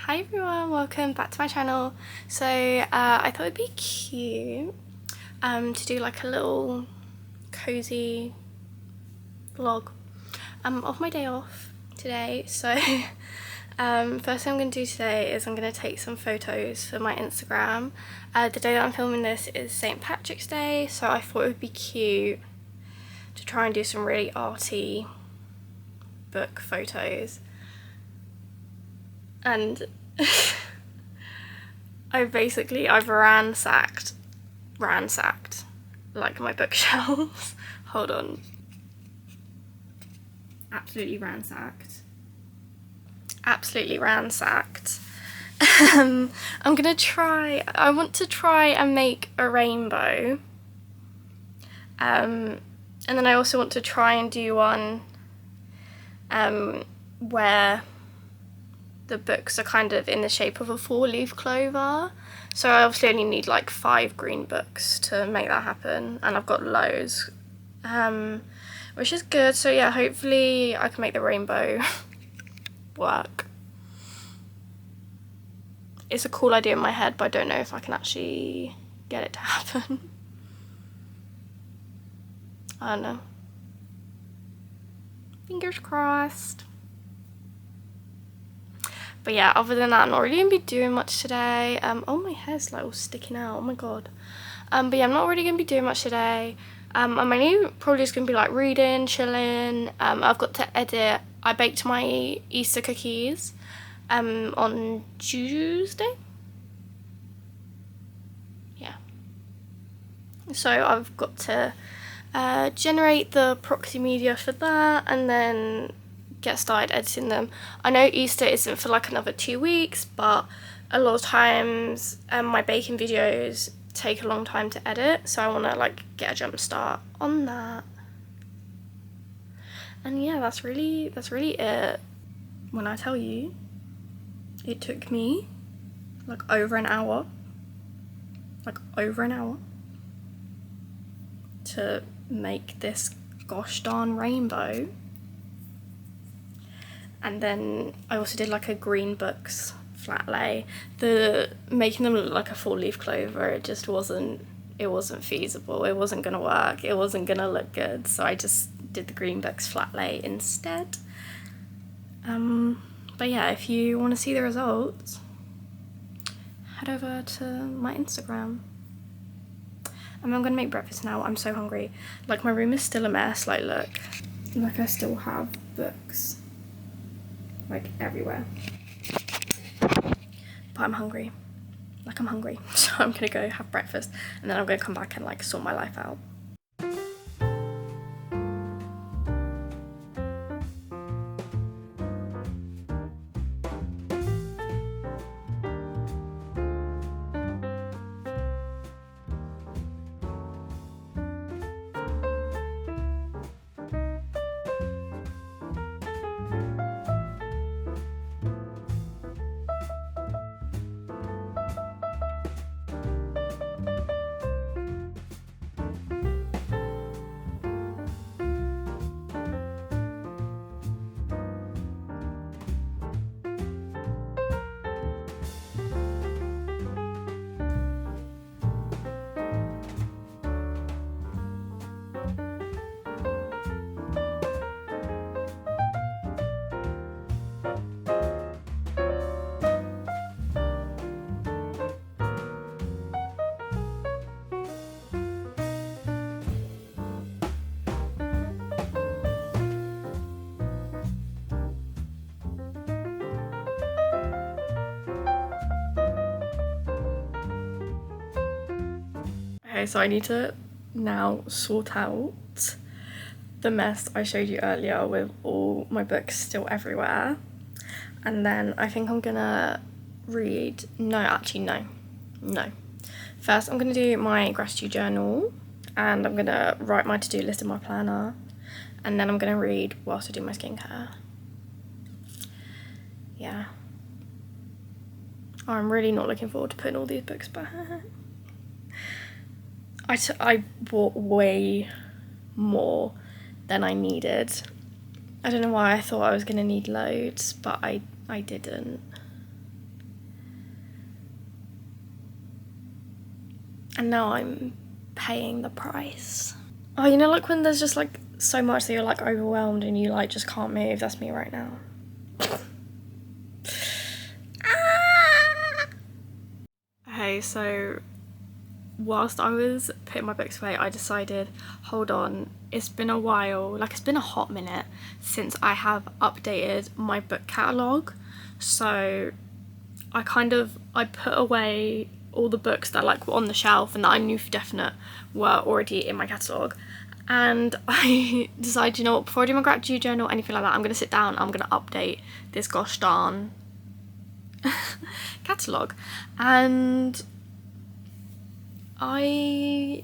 Hi everyone, welcome back to my channel. So I thought it'd be cute to do like a little cozy vlog of my day off today. So first thing I'm going to do today is I'm going to take some photos for my Instagram. The day that I'm filming this is St. Patrick's Day, so I thought it would be cute to try and do some really arty book photos. And I've ransacked like my bookshelves. Hold on. Absolutely ransacked. I want to try and make a rainbow. And then I also want to try and do one where the books are kind of in the shape of a 4-leaf clover. So I obviously only need like 5 green books to make that happen, and I've got loads, which is good. So yeah, hopefully I can make the rainbow work. It's a cool idea in my head, but I don't know if I can actually get it to happen. I don't know. Fingers crossed. But yeah, other than that, I'm not really going to be doing much today. Oh, my hair's like all sticking out. Oh my god. But yeah, I'm not really going to be doing much today. I'm mainly probably just going to be like reading, chilling. I've got to edit. I baked my Easter cookies on Tuesday. Yeah. So I've got to generate the proxy media for that, and then get started editing them. I know Easter isn't for like another 2 weeks, but a lot of times my baking videos take a long time to edit, so I want to like get a jump start on that. And yeah, that's really it. When I tell you, it took me like over an hour to make this gosh darn rainbow. And then I also did like a green books flat lay. Making them look like a 4-leaf clover, it wasn't feasible. It wasn't gonna work. It wasn't gonna look good. So I just did the green books flat lay instead. But yeah, if you want to see the results, head over to my Instagram. And I'm gonna make breakfast now. I'm so hungry. Like, my room is still a mess. Like, look, like I still have books like everywhere, but I'm hungry. So I'm gonna go have breakfast, and then I'm gonna come back and like sort my life out. Okay, so I need to now sort out the mess I showed you earlier with all my books still everywhere. And then I think I'm gonna read, no. First I'm gonna do my gratitude journal, and I'm gonna write my to-do list in my planner, and then I'm gonna read whilst I do my skincare. Yeah. I'm really not looking forward to putting all these books back. I bought way more than I needed. I don't know why I thought I was gonna need loads, but I didn't. and now I'm paying the price. Oh, you know, like when there's just like so much that you're like overwhelmed and you like just can't move? That's me right now. Okay, so whilst I was putting my books away, I decided, hold on, it's been a while, like it's been a hot minute since I have updated my book catalogue. So I put away all the books that like were on the shelf and that I knew for definite were already in my catalogue. And I decided, you know what, before I do my gratitude journal or anything like that, I'm going to sit down, I'm going to update this gosh darn catalogue. And I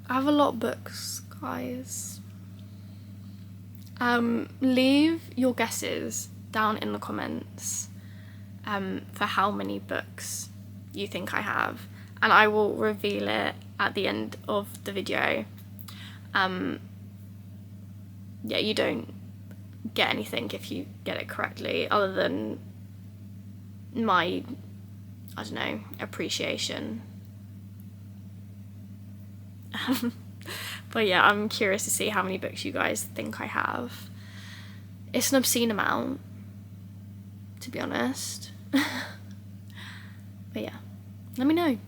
have a lot of books, guys. Leave your guesses down in the comments for how many books you think I have, and I will reveal it at the end of the video. Yeah, you don't get anything if you get it correctly, other than my, I don't know, appreciation. But yeah, I'm curious to see how many books you guys think I have. It's an obscene amount, to be honest. But yeah, let me know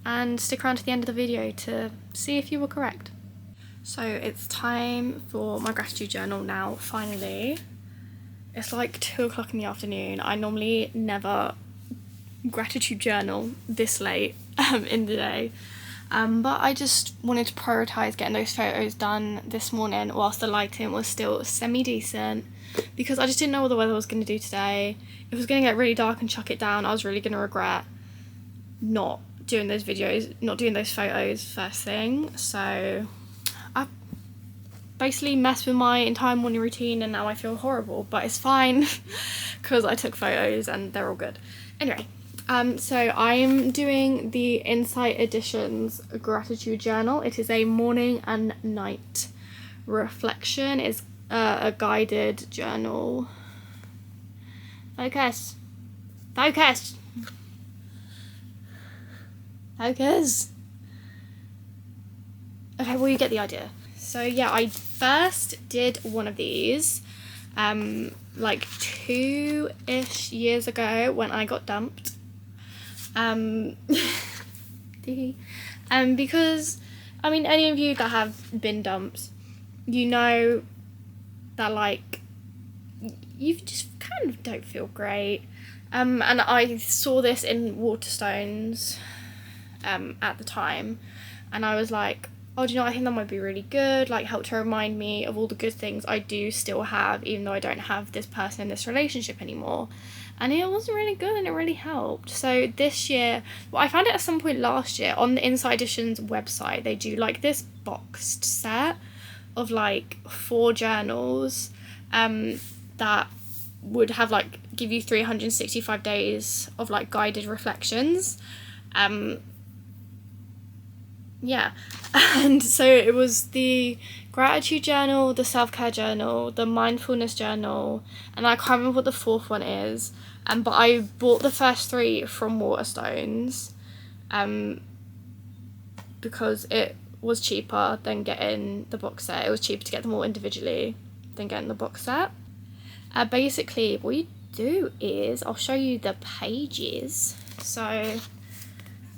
and stick around to the end of the video to see if you were correct. So it's time for my gratitude journal now, finally. It's like 2 o'clock in the afternoon. I normally never gratitude journal this late in the day. But I just wanted to prioritise getting those photos done this morning whilst the lighting was still semi-decent, because I just didn't know what the weather was going to do today. If it was going to get really dark and chuck it down, I was really going to regret not doing those videos, not doing those photos first thing. So I basically messed with my entire morning routine and now I feel horrible, but it's fine because I took photos and they're all good. Anyway. So I'm doing the Insight Editions gratitude journal. It is a morning and night reflection. It's a guided journal. Focus. Focus. Focus. Okay, well, you get the idea. So yeah, I first did one of these like 2-ish years ago when I got dumped. Because, I mean, any of you that have been dumped, you know that, like, you just kind of don't feel great. And I saw this in Waterstones, at the time, and I was like, oh, do you know, I think that might be really good, like, help to remind me of all the good things I do still have, even though I don't have this person in this relationship anymore. And it was really good and it really helped. So this year, well, I found it at some point last year on the Insight Editions website. They do like this boxed set of like 4 journals that would have like give you 365 days of like guided reflections. Yeah, and so it was the gratitude journal, the self-care journal, the mindfulness journal, and I can't remember what the 4th one is. But I bought the first 3 from Waterstones because it was cheaper than getting the box set. It was cheaper to get them all individually than getting the box set. Basically, what you do is, I'll show you the pages. So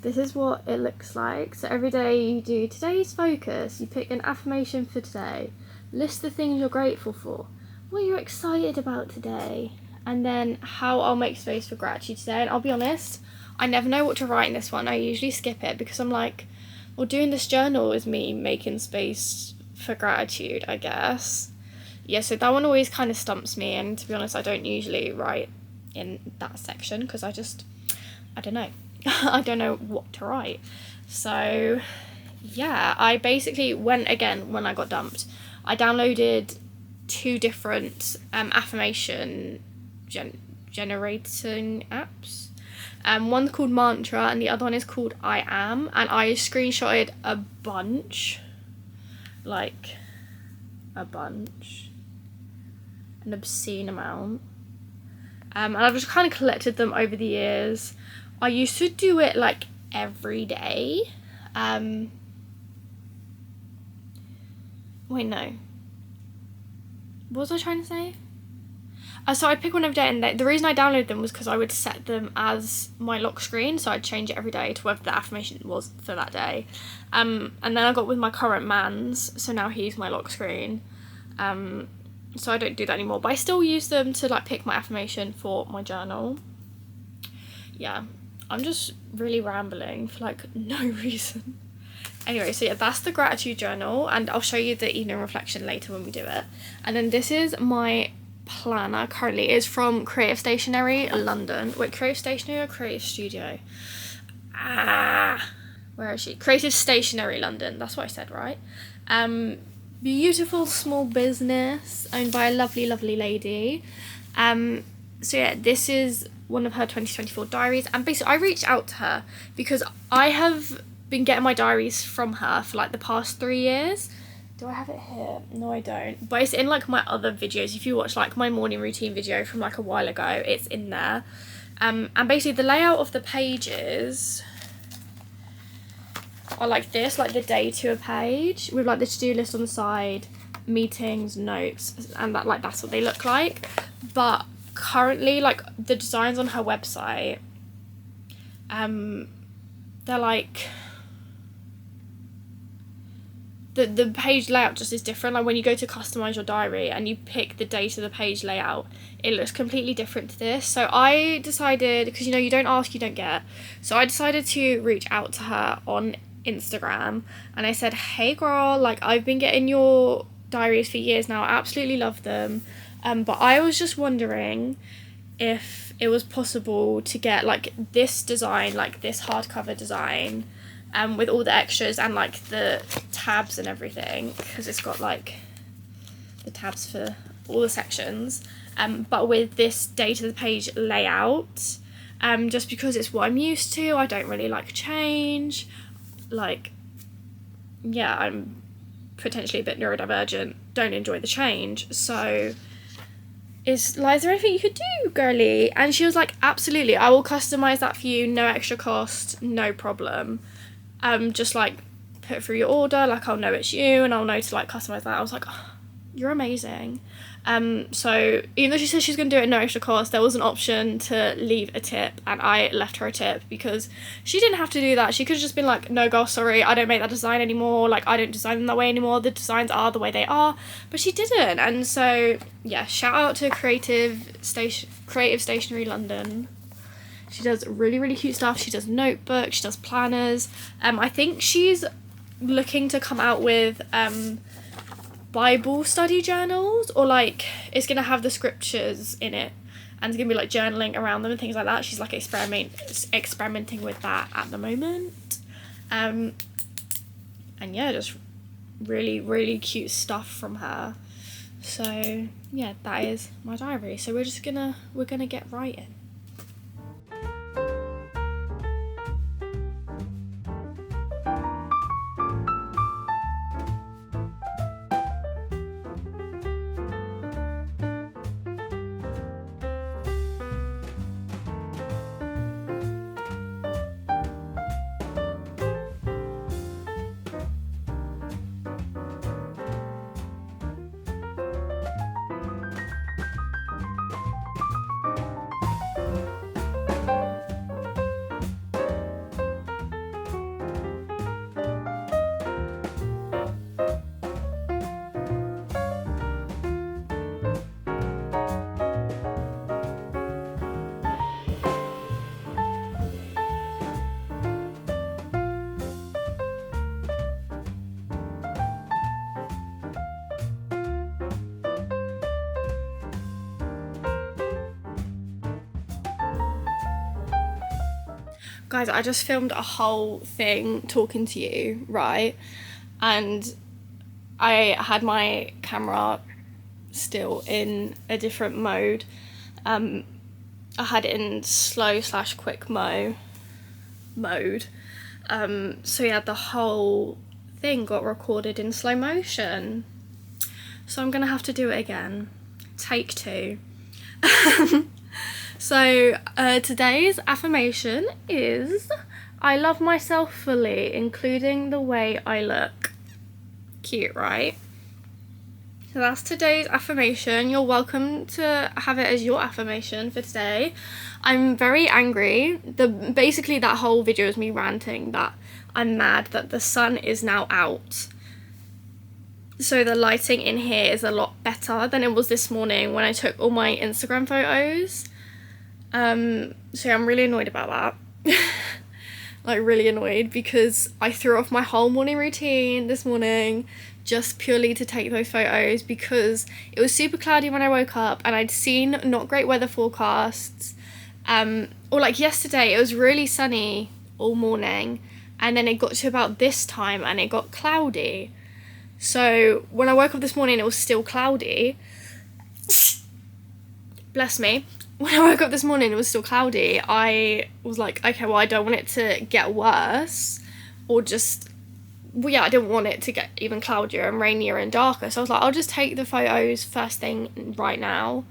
this is what it looks like. So every day you do today's focus, you pick an affirmation for today, list the things you're grateful for, what you're excited about today, and then how I'll make space for gratitude today. And I'll be honest, I never know what to write in this one. I usually skip it because I'm like, well, doing this journal is me making space for gratitude, I guess. Yeah, so that one always kind of stumps me, and to be honest, I don't usually write in that section because I don't know. I don't know what to write. So yeah, I basically when I got dumped, I downloaded 2 different affirmation generating apps. One's called Mantra and the other one is called I Am, and I screenshotted a bunch, like a bunch, an obscene amount, and I've just kind of collected them over the years I used to do it like every day. Wait, no. What was I trying to say? So I'd pick one every day, and the reason I downloaded them was because I would set them as my lock screen, so I'd change it every day to whatever the affirmation was for that day. And then I got with my current man's, so now he's my lock screen. So I don't do that anymore, but I still use them to like pick my affirmation for my journal. Yeah, I'm just really rambling for like no reason. Anyway, so yeah, that's the gratitude journal, and I'll show you the evening reflection later when we do it. And then this is my planner currently. It's from Creative Stationery London. Wait, Creative Stationery or Creative Studio? Where is she? Creative Stationery London, that's what I said, right? Beautiful small business owned by a lovely lady. So yeah, this is one of her 2024 diaries, and basically I reached out to her because I have been getting my diaries from her for like the past 3 years. Do I have it here? No, I don't. But it's in like my other videos. If you watch like my morning routine video from like a while ago, it's in there. And basically the layout of the pages are like this, like the day to a page with like the to-do list on the side, meetings, notes, and that like that's what they look like. But currently, like the designs on her website, they're like the page layout just is different. Like when you go to customize your diary and you pick the date of the page layout, it looks completely different to this. So I decided, because you know you don't ask, you don't get, so I decided to reach out to her on Instagram, and I said, hey girl, like I've been getting your diaries for years now, I absolutely love them, but I was just wondering if it was possible to get like this design, like this hardcover design, with all the extras and like the tabs and everything, because it's got like the tabs for all the sections, but with this date of the page layout, just because it's what I'm used to. I don't really like change. Like, yeah, I'm potentially a bit neurodivergent, don't enjoy the change, so is there anything you could do, girly? And she was like, absolutely, I will customize that for you, no extra cost, no problem. Just like put through your order, like I'll know it's you and I'll know to like customize that. I was like, oh, you're amazing. So even though she said she's gonna do it at no extra cost, there was an option to leave a tip, and I left her a tip because she didn't have to do that. She could have just been like, no girl, sorry, I don't make that design anymore, like I don't design them that way anymore, the designs are the way they are, but she didn't. And so yeah, shout out to Creative Stationery London. She does really cute stuff. She does notebooks, she does planners. I think she's looking to come out with Bible study journals, or like it's gonna have the scriptures in it and it's gonna be like journaling around them and things like that. She's like experimenting with that at the moment. And yeah, just really cute stuff from her. So yeah, that is my diary. So we're gonna get writing. Guys, I just filmed a whole thing talking to you, right? And I had my camera still in a different mode. I had it in slow/quick mode. So yeah, the whole thing got recorded in slow motion. So I'm gonna have to do it again. Take 2. So today's affirmation is, I love myself fully, including the way I look. Cute, right? So that's today's affirmation. You're welcome to have it as your affirmation for today. I'm very angry. Basically that whole video is me ranting that I'm mad that the sun is now out. So the lighting in here is a lot better than it was this morning when I took all my Instagram photos. So I'm really annoyed about that. Like really annoyed, because I threw off my whole morning routine this morning just purely to take those photos, because it was super cloudy when I woke up and I'd seen not great weather forecasts. Or like yesterday it was really sunny all morning, and then it got to about this time and it got cloudy. So when I woke up this morning it was still cloudy. Bless me. When I woke up this morning it was still cloudy. I was like, okay, well I don't want it to get worse, or just, well yeah, I didn't want it to get even cloudier and rainier and darker, so I was like, I'll just take the photos first thing right now.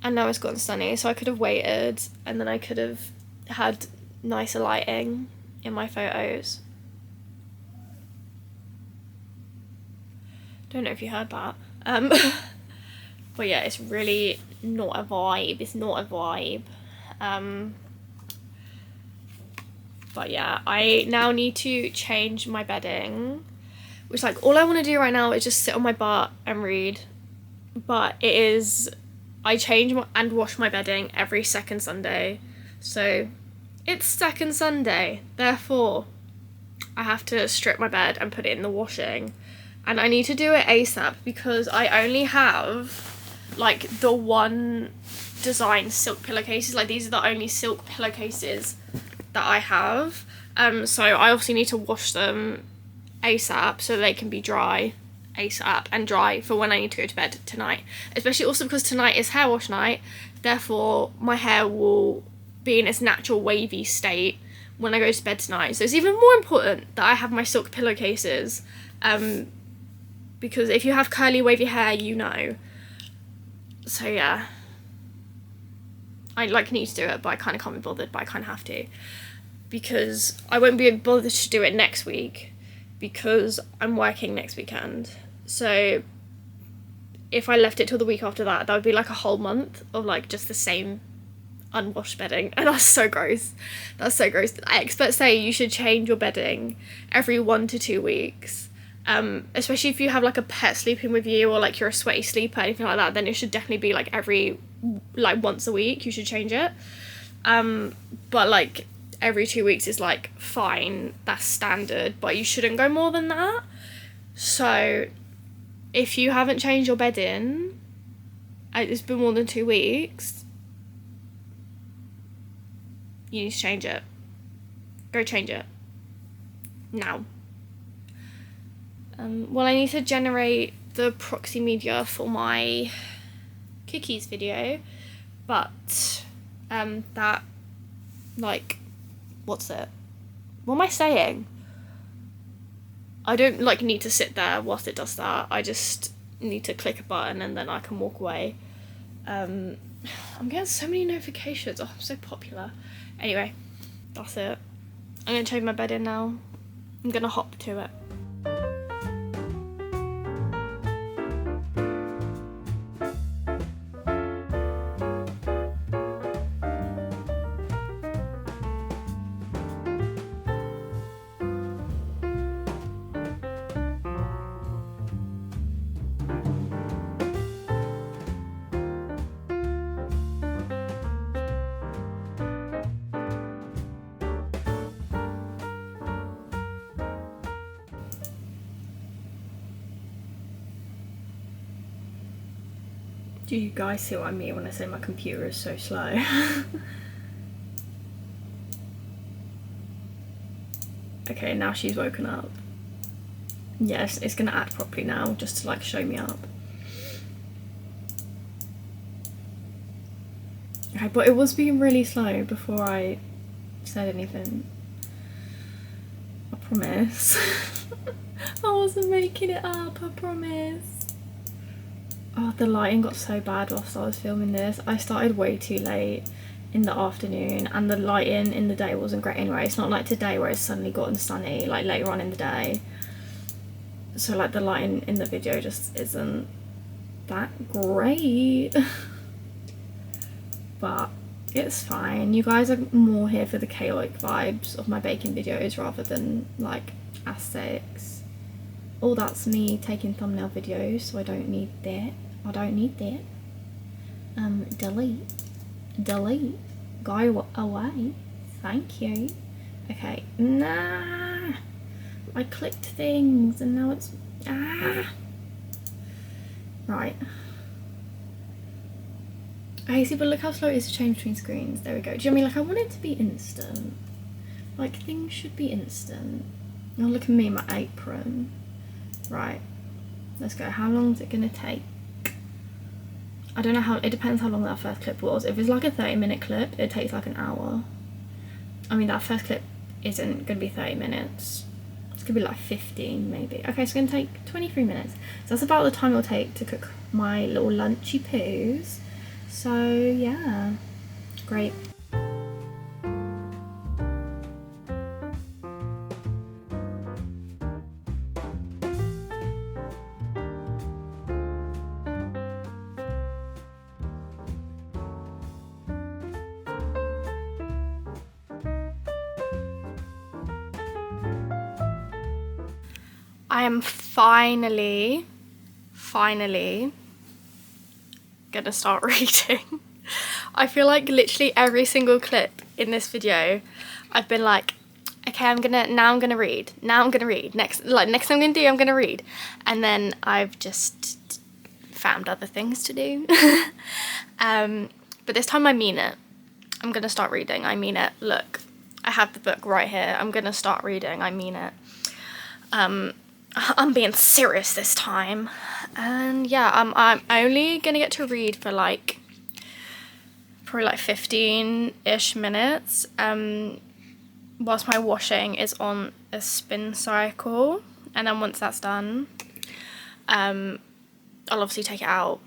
And now it's gotten sunny, so I could have waited and then I could have had nicer lighting in my photos. Don't know if you heard that. But yeah, it's really not a vibe. It's not a vibe. But yeah, I now need to change my bedding, which, like, all I want to do right now is just sit on my butt and read. But it is, I change and wash my bedding every second Sunday. So it's second Sunday, therefore I have to strip my bed and put it in the washing. And I need to do it ASAP because I only have like the one design silk pillowcases. Like, these are the only silk pillowcases that I have. So I obviously need to wash them ASAP so they can be dry ASAP and dry for when I need to go to bed tonight. Especially also because tonight is hair wash night, therefore my hair will be in its natural wavy state when I go to bed tonight. So it's even more important that I have my silk pillowcases, because if you have curly wavy hair, you know. So yeah, I like need to do it, but I kind of can't be bothered, but I kind of have to, because I won't be bothered to do it next week because I'm working next weekend. So if I left it till the week after that, that would be like a whole month of like just the same unwashed bedding, and that's so gross. That's so gross. Experts say you should change your bedding every 1 to 2 weeks. Especially if you have like a pet sleeping with you, or like you're a sweaty sleeper, anything like that, then it should definitely be like once a week you should change it. But like every 2 weeks is like fine, that's standard, but you shouldn't go more than that. So if you haven't changed your bedding, it's been more than 2 weeks, you need to change it. Go change it now. Well, I need to generate the proxy media for my cookies video, but that, like, what's it? What am I saying? I don't like need to sit there whilst it does that. I just need to click a button and then I can walk away. I'm getting so many notifications. Oh, I'm so popular. Anyway, that's it. I'm gonna change my bed in now. I'm gonna hop to it. Do you guys see what I mean when I say my computer is so slow? Okay, now she's woken up. Yes, it's gonna act properly now, just to like show me up. Okay, but it was being really slow before I said anything. I promise. I wasn't making it up, I promise. Oh, the lighting got so bad whilst I was filming this. I started way too late in the afternoon and the lighting in the day wasn't great anyway. It's not like today where it's suddenly gotten sunny like later on in the day. So like the lighting in the video just isn't that great. But it's fine. You guys are more here for the chaotic vibes of my baking videos rather than like aesthetics. Oh, that's me taking thumbnail videos, so I don't need that. I don't need that. Delete. Go away. Thank you. Okay. Nah. I clicked things and now it's right. Okay, see, but look how slow it is to change between screens. There we go. Do you know what I mean? Like, I want it to be instant. Like, things should be instant. Oh, look at me in my apron. Right. Let's go. How long is it gonna take? I don't know how, it depends how long that first clip was. If it's like a 30-minute clip, it takes like an hour. I mean, that first clip isn't gonna be 30 minutes. It's gonna be like 15 maybe. Okay, it's gonna take 23 minutes. So that's about the time it'll take to cook my little lunchy poos. So yeah, great. I am finally gonna start reading. I feel like literally every single clip in this video I've been like, okay, I'm gonna read, next thing I'm gonna do, I'm gonna read, and then I've just found other things to do. But this time I mean it. I'm gonna start reading, I mean it. Look, I have the book right here. I'm gonna start reading, I mean it. I'm being serious this time. And yeah, I'm only gonna get to read for like probably like 15-ish minutes whilst my washing is on a spin cycle, and then once that's done I'll obviously take it out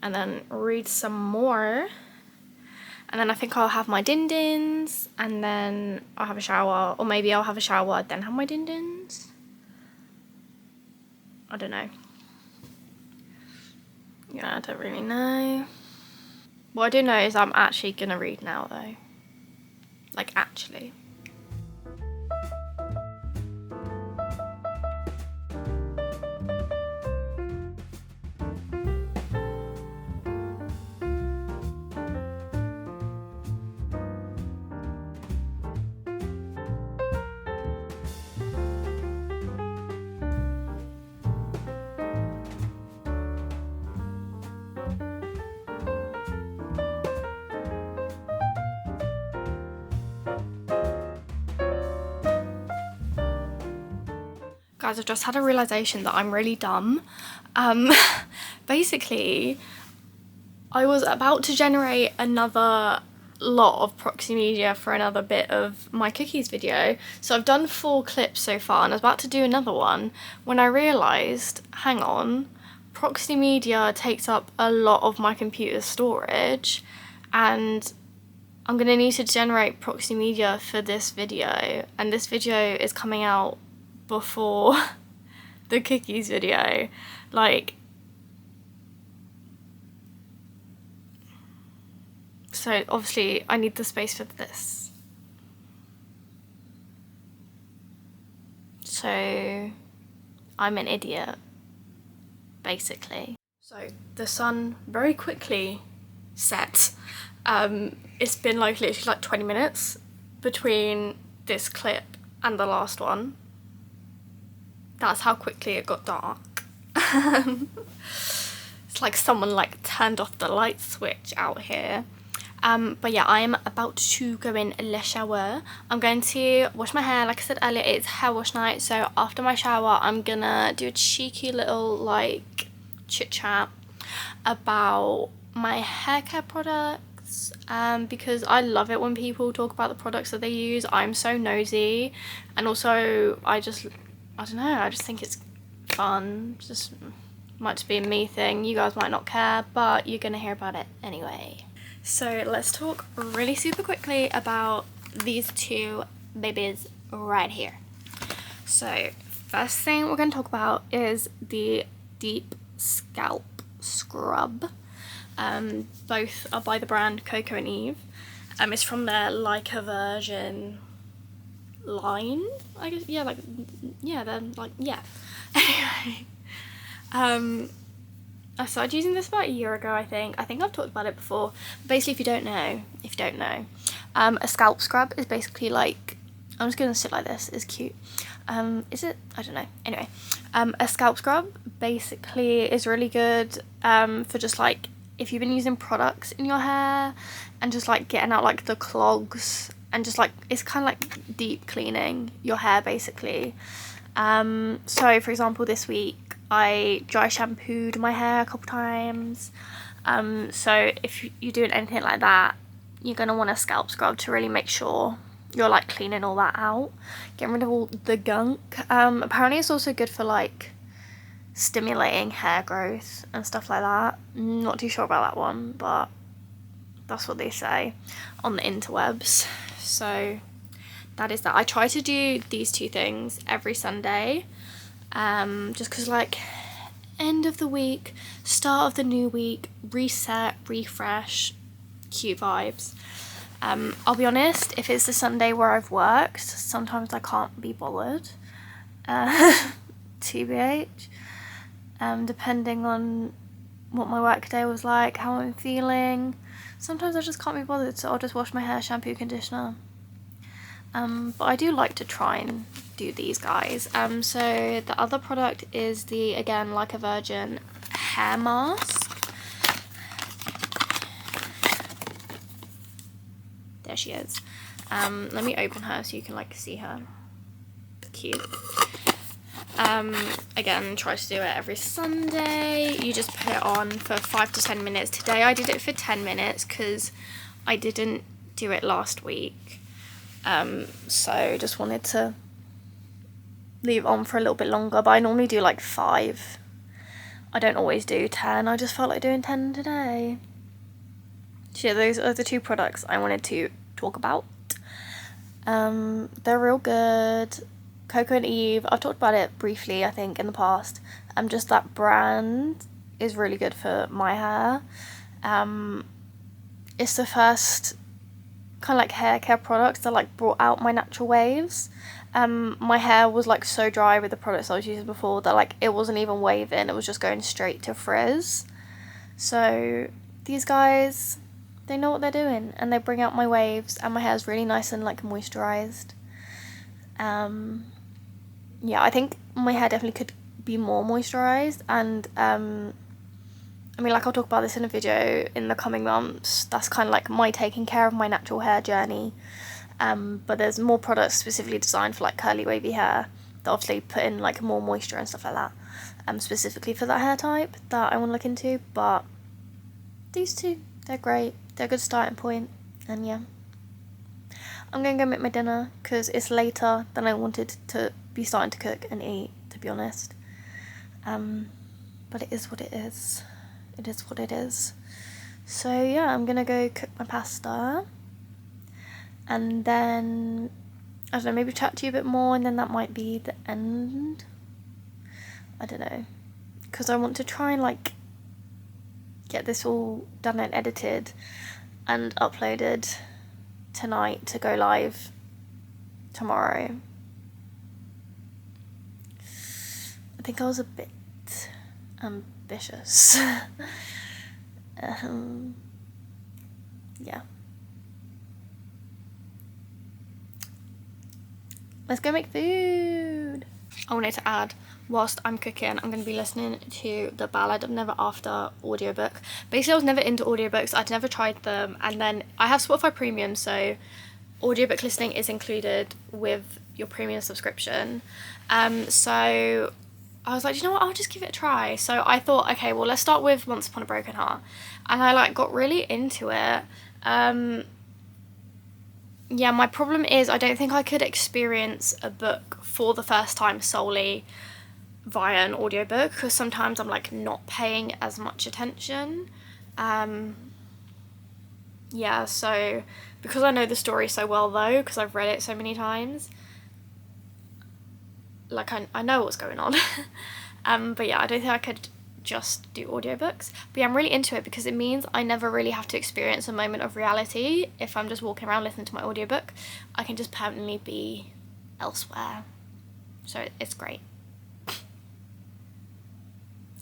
and then read some more, and then I think I'll have my din-dins and then I'll have a shower, or maybe I'll have a shower then have my din-dins. I don't know. Yeah, I don't really know. What I do know is I'm actually gonna read now though. Like, actually. Guys, I've just had a realisation that I'm really dumb. Basically, I was about to generate another lot of proxy media for another bit of my cookies video. So I've done 4 clips so far and I was about to do another one when I realised, hang on, proxy media takes up a lot of my computer storage and I'm gonna need to generate proxy media for this video, and this video is coming out before the cookies video. Like, so obviously I need the space for this. So I'm an idiot, basically. So the sun very quickly set. It's been like literally like 20 minutes between this clip and the last one. That's how quickly it got dark. It's like someone like turned off the light switch out here. But yeah, I'm about to go in the shower. I'm going to wash my hair. Like I said earlier, it's hair wash night, so after my shower I'm gonna do a cheeky little like chit chat about my hair care products, because I love it when people talk about the products that they use. I'm so nosy, and also I don't know, I just think it's fun. Just Might just be a me thing, you guys might not care, but you're gonna hear about it anyway. So let's talk really super quickly about these two babies right here. So first thing we're going to talk about is the Deep Scalp Scrub. Both are by the brand Coco and Eve. It's from their Like a Virgin line, I guess. Yeah, like, yeah, they're like, yeah. Anyway, I started using this about a year ago, I think. I've talked about it before. Basically, if you don't know, a scalp scrub is basically like, I'm just gonna sit like this, it's cute. Is it? I don't know. Anyway, a scalp scrub basically is really good for just like, if you've been using products in your hair and just like getting out like the clogs, and just like, it's kind of like deep cleaning your hair basically. So for example, this week I dry shampooed my hair a couple times. So if you're doing anything like that, you're going to want a scalp scrub to really make sure you're like cleaning all that out, getting rid of all the gunk. Apparently it's also good for like stimulating hair growth and stuff like that. Not too sure about that one, but that's what they say on the interwebs. So that is that. I try to do these two things every Sunday, just because like end of the week, start of the new week, reset, refresh, cute vibes. I'll be honest, if it's the Sunday where I've worked, sometimes I can't be bothered, TBH, depending on what my work day was like, how I'm feeling. Sometimes I just can't be bothered, so I'll just wash my hair, shampoo, conditioner. But I do like to try and do these guys. So the other product is the, again, Like a Virgin hair mask. There she is. Let me open her so you can like see her. Cute. Again, try to do it every Sunday. You just put it on for 5 to 10 minutes. Today I did it for 10 minutes because I didn't do it last week. So just wanted to leave it on for a little bit longer, but I normally do like 5. I don't always do 10. I just felt like doing 10 today. So yeah, those are the two products I wanted to talk about. They're real good. Coco and Eve, I've talked about it briefly, I think, in the past. Just that brand is really good for my hair. It's the first kind of like hair care products that like brought out my natural waves. My hair was like so dry with the products I was using before that like it wasn't even waving, it was just going straight to frizz. So these guys, they know what they're doing and they bring out my waves, and my hair is really nice and like moisturized. Yeah, I think my hair definitely could be more moisturized, and I mean, like, I'll talk about this in a video in the coming months. That's kind of like my taking care of my natural hair journey. But there's more products specifically designed for like curly wavy hair that obviously put in like more moisture and stuff like that, specifically for that hair type that I want to look into. But these two, they're great. They're a good starting point. And yeah, I'm going to go make my dinner because it's later than I wanted to be starting to cook and eat, to be honest. But it is what it is. It is what it is. So yeah, I'm gonna go cook my pasta, and then I don't know, maybe chat to you a bit more, and then that might be the end. I don't know, because I want to try and like get this all done and edited and uploaded tonight to go live tomorrow. I think I was a bit ambitious. Yeah. Let's go make food. I wanted to add, whilst I'm cooking, I'm going to be listening to the Ballad of Never After audiobook. Basically, I was never into audiobooks. I'd never tried them. And then I have Spotify Premium, so audiobook listening is included with your premium subscription. So I was like, you know what, I'll just give it a try. So I thought, okay, well, let's start with Once Upon a Broken Heart. And I like got really into it. Yeah, my problem is I don't think I could experience a book for the first time solely via an audiobook, because sometimes I'm like not paying as much attention. Yeah, so because I know the story so well though, because I've read it so many times, like I know what's going on. But yeah, I don't think I could just do audiobooks. But yeah, I'm really into it because it means I never really have to experience a moment of reality. If I'm just walking around listening to my audiobook, I can just permanently be elsewhere. So it's great.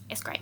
It's great.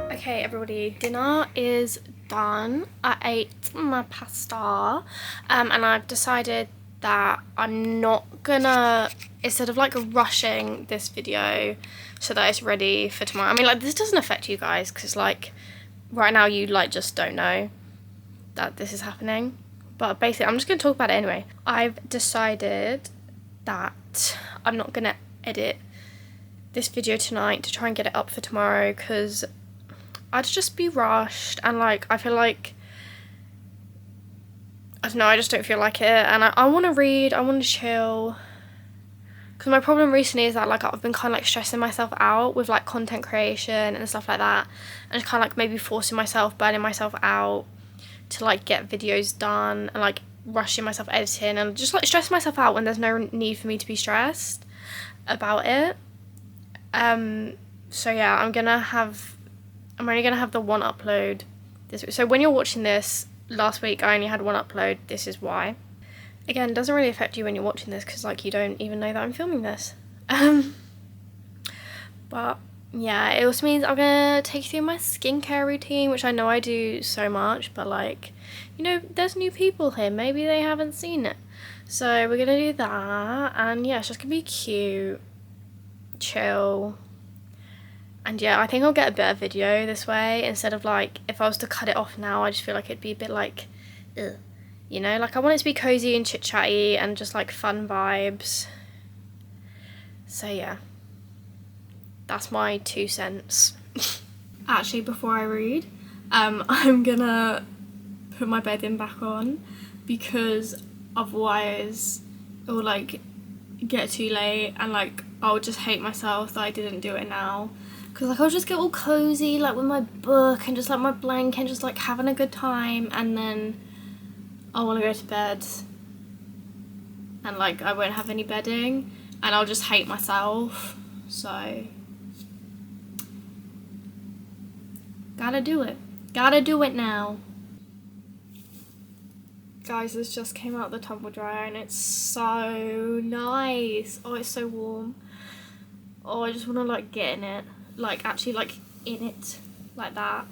Okay everybody, dinner is done. I ate my pasta and I've decided that I'm not gonna, instead of like rushing this video so that it's ready for tomorrow, I mean like this doesn't affect you guys because like right now you like just don't know that this is happening, but basically I'm just gonna talk about it anyway. I've decided that I'm not gonna edit this video tonight to try and get it up for tomorrow because I'd just be rushed and like I feel like, I don't know, I just don't feel like it, and I want to read, I want to chill, because my problem recently is that like I've been kind of like stressing myself out with like content creation and stuff like that, and just kind of like maybe forcing myself, burning myself out to like get videos done and like rushing myself editing and just like stressing myself out when there's no need for me to be stressed about it. So yeah, I'm only gonna have the one upload this week. So when you're watching this, last week I only had one upload. This is why. Again, it doesn't really affect you when you're watching this because like you don't even know that I'm filming this. But yeah, it also means I'm gonna take you through my skincare routine, which I know I do so much, but like, you know, there's new people here, maybe they haven't seen it. So we're gonna do that, and yeah, it's just gonna be cute, chill. And yeah, I think I'll get a better video this way, instead of like, if I was to cut it off now, I just feel like it'd be a bit like, ugh. You know, like I want it to be cozy and chit-chatty and just like fun vibes. So yeah, that's my 2 cents. Actually, before I read, I'm gonna put my bedding back on because otherwise it will like get too late and like I'll just hate myself that I didn't do it now. Because like I'll just get all cozy like with my book and just like my blanket and just like having a good time, and then I want to go to bed and like I won't have any bedding and I'll just hate myself. So gotta do it now. Guys, this just came out the tumble dryer and it's so nice. Oh, it's so warm. Oh, I just want to like get in it. like actually like in it like that.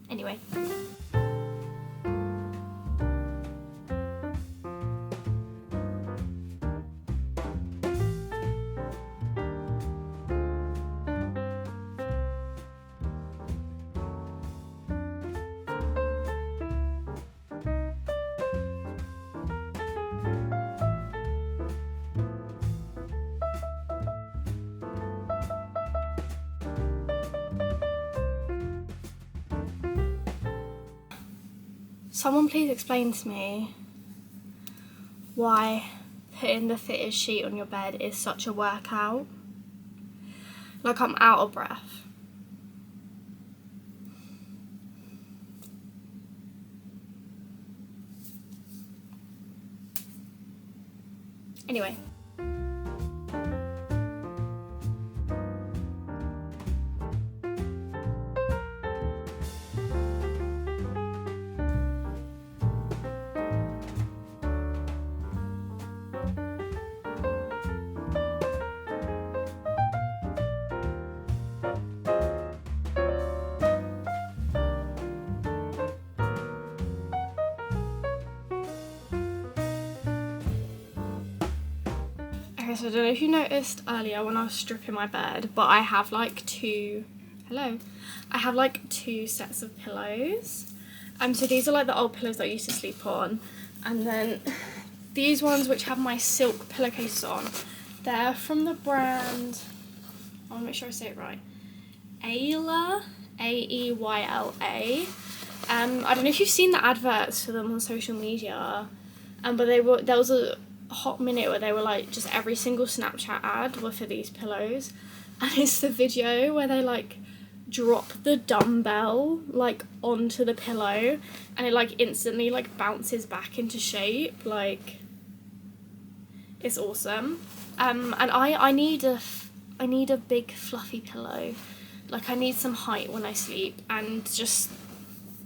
Anyway. Someone please explain to me why putting the fitted sheet on your bed is such a workout. Like, I'm out of breath. Anyway. Okay, so I don't know if you noticed earlier when I was stripping my bed, but I have like two sets of pillows. So these are like the old pillows that I used to sleep on, and then these ones which have my silk pillowcases on, they're from the brand, I want to make sure I say it right, Ayla, Aeyla. I don't know if you've seen the adverts for them on social media, but there was a hot minute where they were like, just every single Snapchat ad were for these pillows, and it's the video where they like drop the dumbbell like onto the pillow and it like instantly like bounces back into shape. Like, it's awesome. And I need a big fluffy pillow. Like, I need some height when I sleep, and just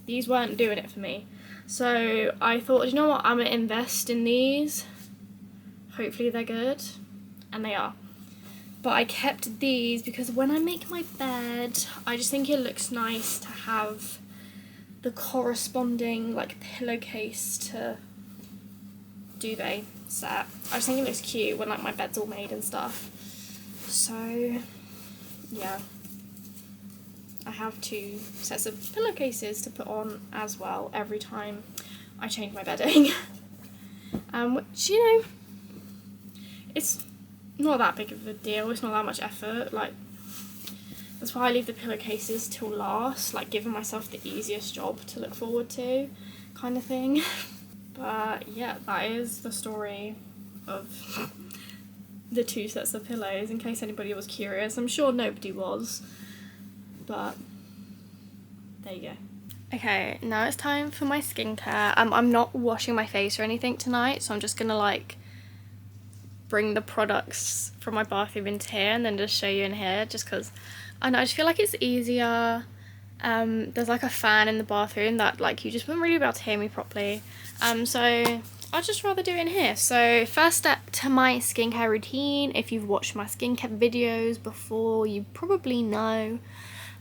these weren't doing it for me. So I thought, you know what, I'm gonna invest in these. Hopefully they're good, and they are. But I kept these because when I make my bed, I just think it looks nice to have the corresponding like pillowcase to duvet set. I just think it looks cute when like my bed's all made and stuff. So yeah, I have two sets of pillowcases to put on as well every time I change my bedding. Which, you know, it's not that big of a deal, it's not that much effort. Like, that's why I leave the pillowcases till last, like giving myself the easiest job to look forward to, kind of thing. But yeah, that is the story of the two sets of pillows, in case anybody was curious. I'm sure nobody was, but there you go. Okay, now it's time for my skincare. I'm not washing my face or anything tonight, so I'm just gonna like bring the products from my bathroom into here and then just show you in here, just because I know, I just feel like it's easier. There's like a fan in the bathroom that like you just wouldn't really be able to hear me properly, so I'd just rather do it in here. So first step to my skincare routine, if you've watched my skincare videos before, you probably know,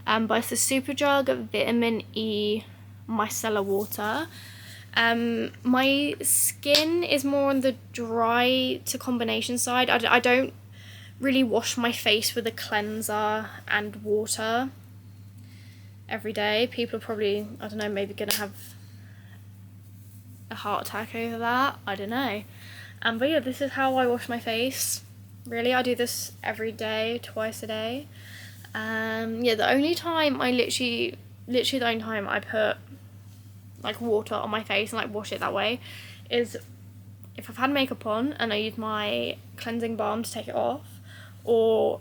but it's the Superdrug Vitamin E Micellar Water. My skin is more on the dry to combination side. I don't really wash my face with a cleanser and water every day. People are probably, I don't know, maybe gonna have a heart attack over that. I don't know. But yeah, this is how I wash my face. Really, I do this every day, twice a day. Yeah, the only time I literally the only time I put like water on my face and like wash it that way is if I've had makeup on and I use my cleansing balm to take it off, or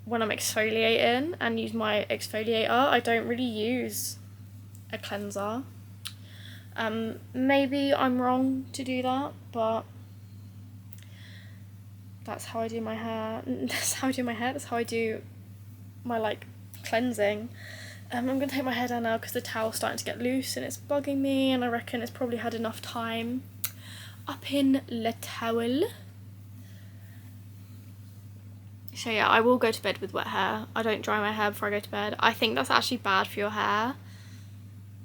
when I'm exfoliating and use my exfoliator. I don't really use a cleanser. Maybe I'm wrong to do that, but that's how I do my hair. That's how I do my hair. That's how I do my like cleansing. I'm gonna take my hair down now because the towel's starting to get loose and it's bugging me, and I reckon it's probably had enough time. up in Le Towel. So yeah, I will go to bed with wet hair. I don't dry my hair before I go to bed. I think that's actually bad for your hair.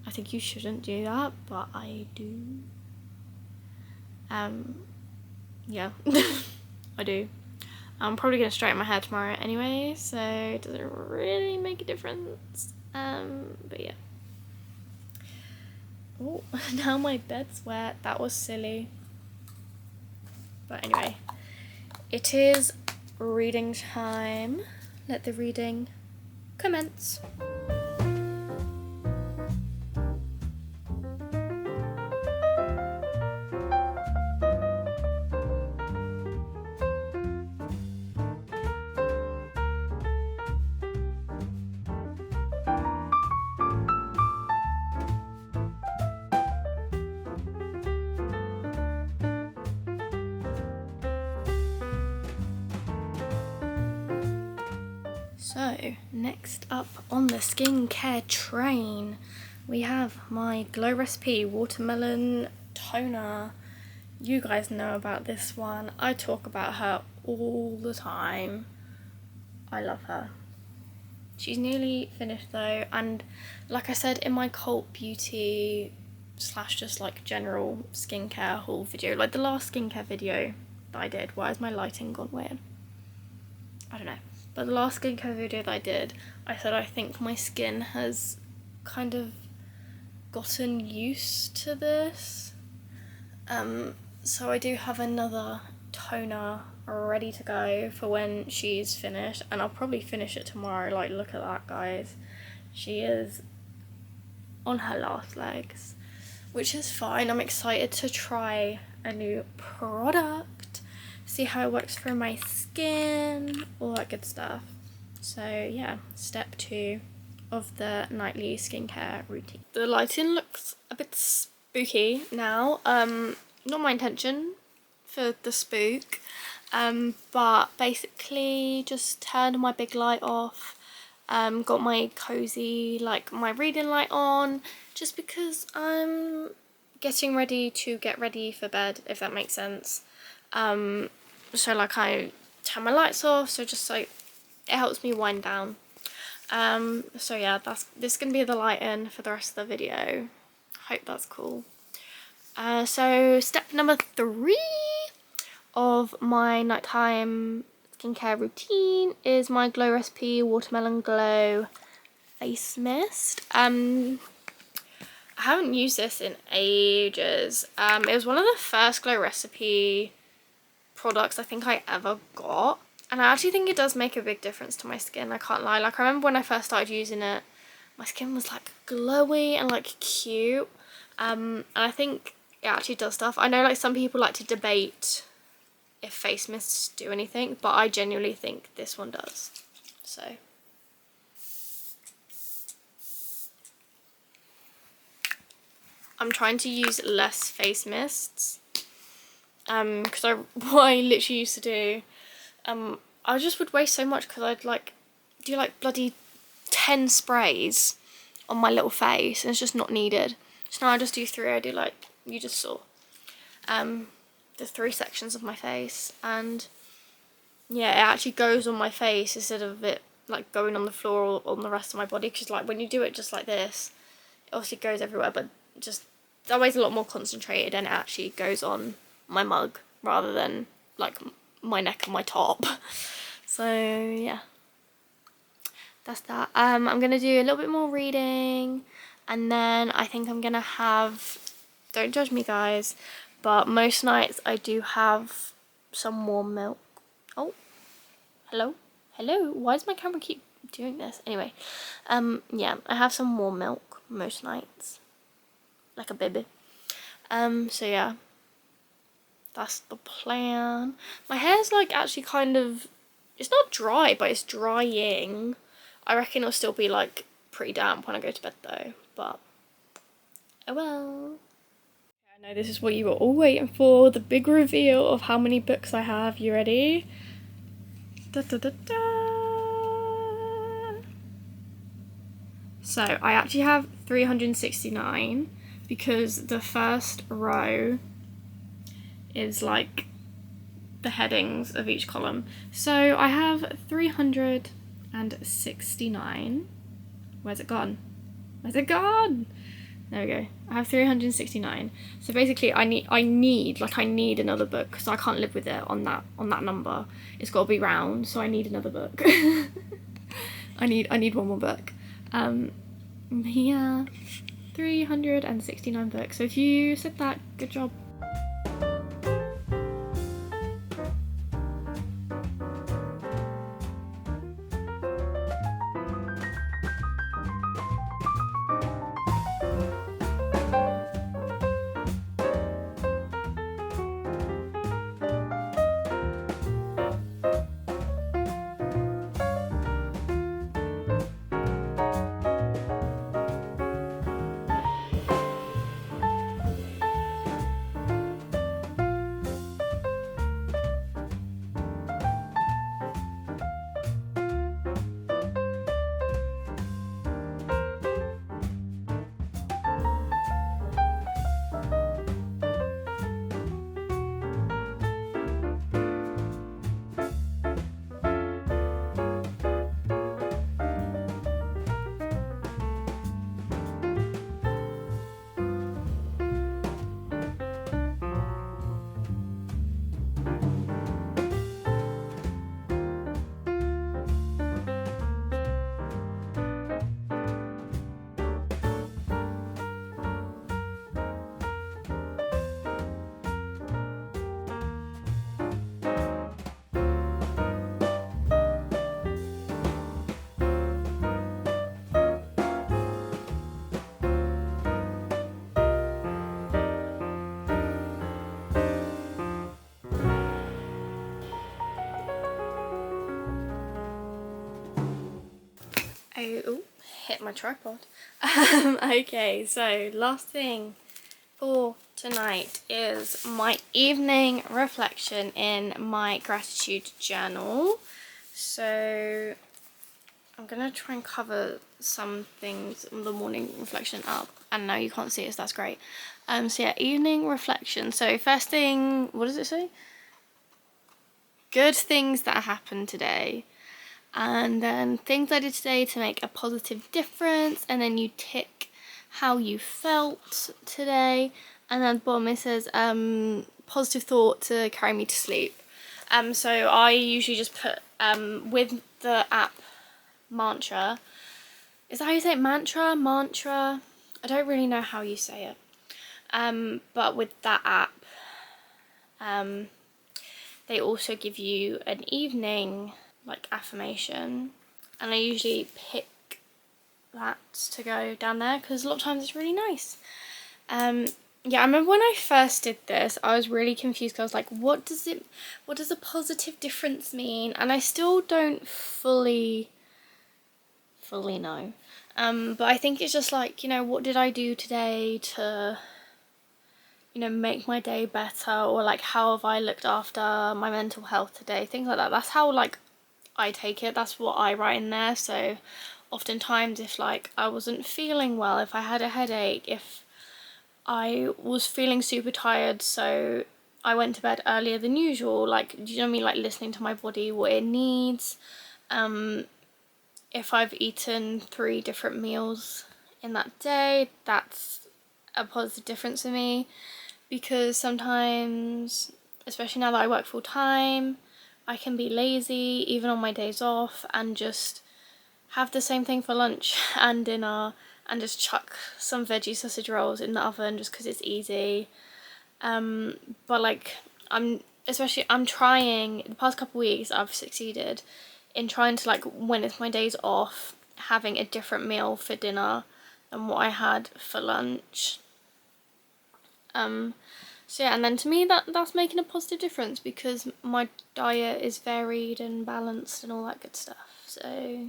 I think you shouldn't do that, but I do. Yeah, I do. I'm probably gonna straighten my hair tomorrow anyway, so it doesn't really make a difference. But yeah. Oh, now my bed's wet. That was silly. But anyway, it is reading time. Let the reading commence. So, next up on the skincare train, we have my Glow Recipe Watermelon Toner. You guys know about this one. I talk about her all the time. I love her. She's nearly finished though, and like I said in my cult beauty / just like general skincare haul video, like the last skincare video that I did, why is my lighting gone weird? I don't know. But the last skincare video that I did, I said I think my skin has kind of gotten used to this. So I do have another toner ready to go for when she's finished, and I'll probably finish it tomorrow. Like, look at that, guys. She is on her last legs, which is fine. I'm excited to try a new product, see how it works for my skin, all that good stuff. So yeah, step 2 of the nightly skincare routine. The lighting looks a bit spooky now. Not my intention for the spook, but basically just turned my big light off, got my cozy, like my reading light on, just because I'm getting ready to get ready for bed, if that makes sense. So like I turn my lights off, so just like it helps me wind down. So yeah, this is gonna be the lighting for the rest of the video. Hope that's cool. So step number 3 of my nighttime skincare routine is my Glow Recipe Watermelon Glow face mist. I haven't used this in ages. It was one of the first Glow Recipe products I think I ever got, and I actually think it does make a big difference to my skin. I can't lie. Like, I remember when I first started using it, my skin was like glowy and like cute, and I think it actually does stuff. I know like some people like to debate if face mists do anything, but I genuinely think this one does. So I'm trying to use less face mists, because what I literally used to do, I just would waste so much, because I'd like do like bloody 10 sprays on my little face, and it's just not needed. So now I just do 3. I do like, you just saw, the 3 sections of my face, and yeah, it actually goes on my face instead of it like going on the floor or on the rest of my body, because like when you do it just like this, it obviously goes everywhere, but just that way's a lot more concentrated, and it actually goes on my mug rather than like my neck and my top. So yeah, that's that. I'm gonna do a little bit more reading, and then I think I'm gonna have, don't judge me guys, but most nights I do have some warm milk. Oh, hello, why does my camera keep doing this? Anyway, yeah, I have some warm milk most nights, like a baby. So yeah, that's the plan. My hair's like actually kind of, it's not dry, but it's drying. I reckon it'll still be like pretty damp when I go to bed though, but oh well. I know this is what you were all waiting for, the big reveal of how many books I have. You ready? Da, da, da, da. So I actually have 369, because the first row is like the headings of each column. So I have 369. Where's it gone? Where's it gone? There we go. I have 369. So basically I need another book because I can't live with it on that number. It's got to be round, so I need another book. I need one more book. Yeah, 369 books. So if you said that, good job. Oh, hit my tripod. Okay, so last thing for tonight is my evening reflection in my gratitude journal. So I'm gonna try and cover some things in the morning reflection up, and now you can't see it, so that's great. So yeah, evening reflection. So first thing, what does it say? Good things that happened today. And then things I did today to make a positive difference, and then you tick how you felt today, and then bottom it says positive thought to carry me to sleep. So I usually just put with the app mantra. Is that how you say it? Mantra? I don't really know how you say it. But with that app, they also give you an evening like affirmation, and I usually pick that to go down there because a lot of times it's really nice. Yeah, I remember when I first did this, I was really confused because I was like, what does a positive difference mean? And I still don't fully know. But I think it's just like, you know, what did I do today to, you know, make my day better, or like how have I looked after my mental health today, things like that. That's how like I take it, that's what I write in there. So oftentimes if like I wasn't feeling well, if I had a headache, if I was feeling super tired, so I went to bed earlier than usual, like, do you know what I mean, like listening to my body, what it needs. If I've eaten 3 different meals in that day, that's a positive difference for me, because sometimes, especially now that I work full time, I can be lazy even on my days off and just have the same thing for lunch and dinner and just chuck some veggie sausage rolls in the oven just because it's easy. But like I'm trying, the past couple of weeks I've succeeded in trying to, like, when it's my days off, having a different meal for dinner than what I had for lunch. So yeah, and then to me that's making a positive difference because my diet is varied and balanced and all that good stuff. So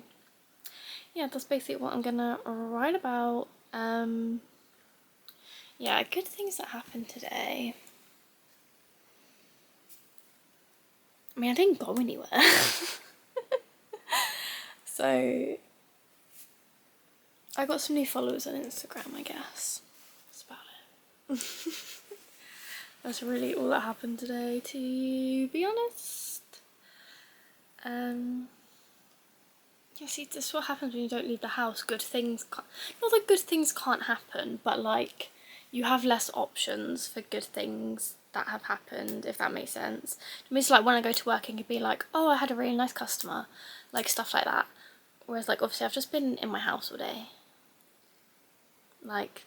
yeah, that's basically what I'm gonna write about. Yeah, good things that happened today. I mean, I didn't go anywhere. So I got some new followers on Instagram, I guess. That's about it. That's really all that happened today, to be honest. Yeah, see, this is what happens when you don't leave the house. Good things can't, not that good things can't happen, but like you have less options for good things that have happened, if that makes sense. I mean, it's like when I go to work and could be like, oh, I had a really nice customer, like stuff like that. Whereas like obviously I've just been in my house all day. Like,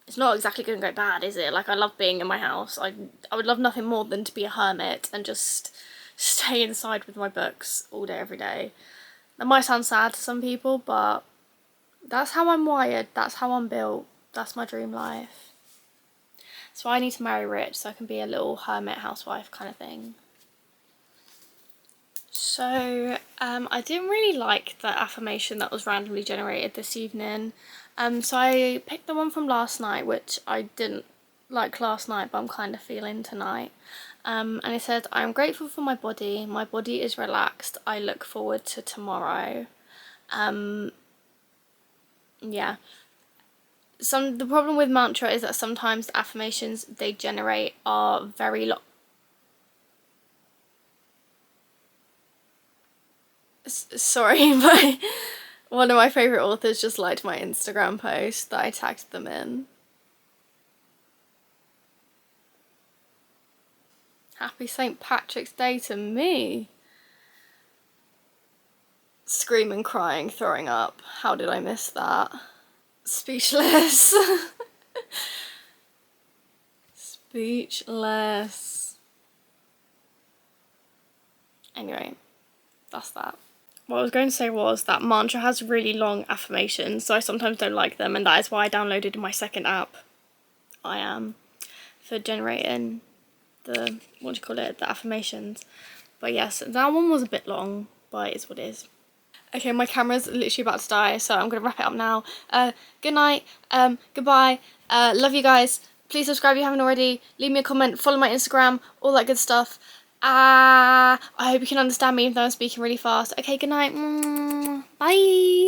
it's not exactly going to go bad, is it? Like, I love being in my house. I would love nothing more than to be a hermit and just stay inside with my books all day, every day. That might sound sad to some people, but that's how I'm wired. That's how I'm built. That's my dream life. So I need to marry rich so I can be a little hermit housewife kind of thing. So I didn't really like the affirmation that was randomly generated this evening. So I picked the one from last night, which I didn't like last night, but I'm kind of feeling tonight. And it said, I am grateful for my body is relaxed, I look forward to tomorrow. Yeah. The problem with mantra is that sometimes the affirmations they generate are very sorry, but one of my favourite authors just liked my Instagram post that I tagged them in. Happy St. Patrick's Day to me. Screaming, crying, throwing up. How did I miss that? Speechless. Speechless. Anyway, that's that. What I was going to say was that mantra has really long affirmations, so I sometimes don't like them, and that is why I downloaded my second app, I Am, for generating the, what do you call it, the affirmations. But yes, that one was a bit long, but it's what it is. Okay, my camera's literally about to die, so I'm gonna wrap it up now. Good night, goodbye, love you guys. Please subscribe if you haven't already, leave me a comment, follow my Instagram, all that good stuff. I hope you can understand me even though I'm speaking really fast. Okay, good night. Bye.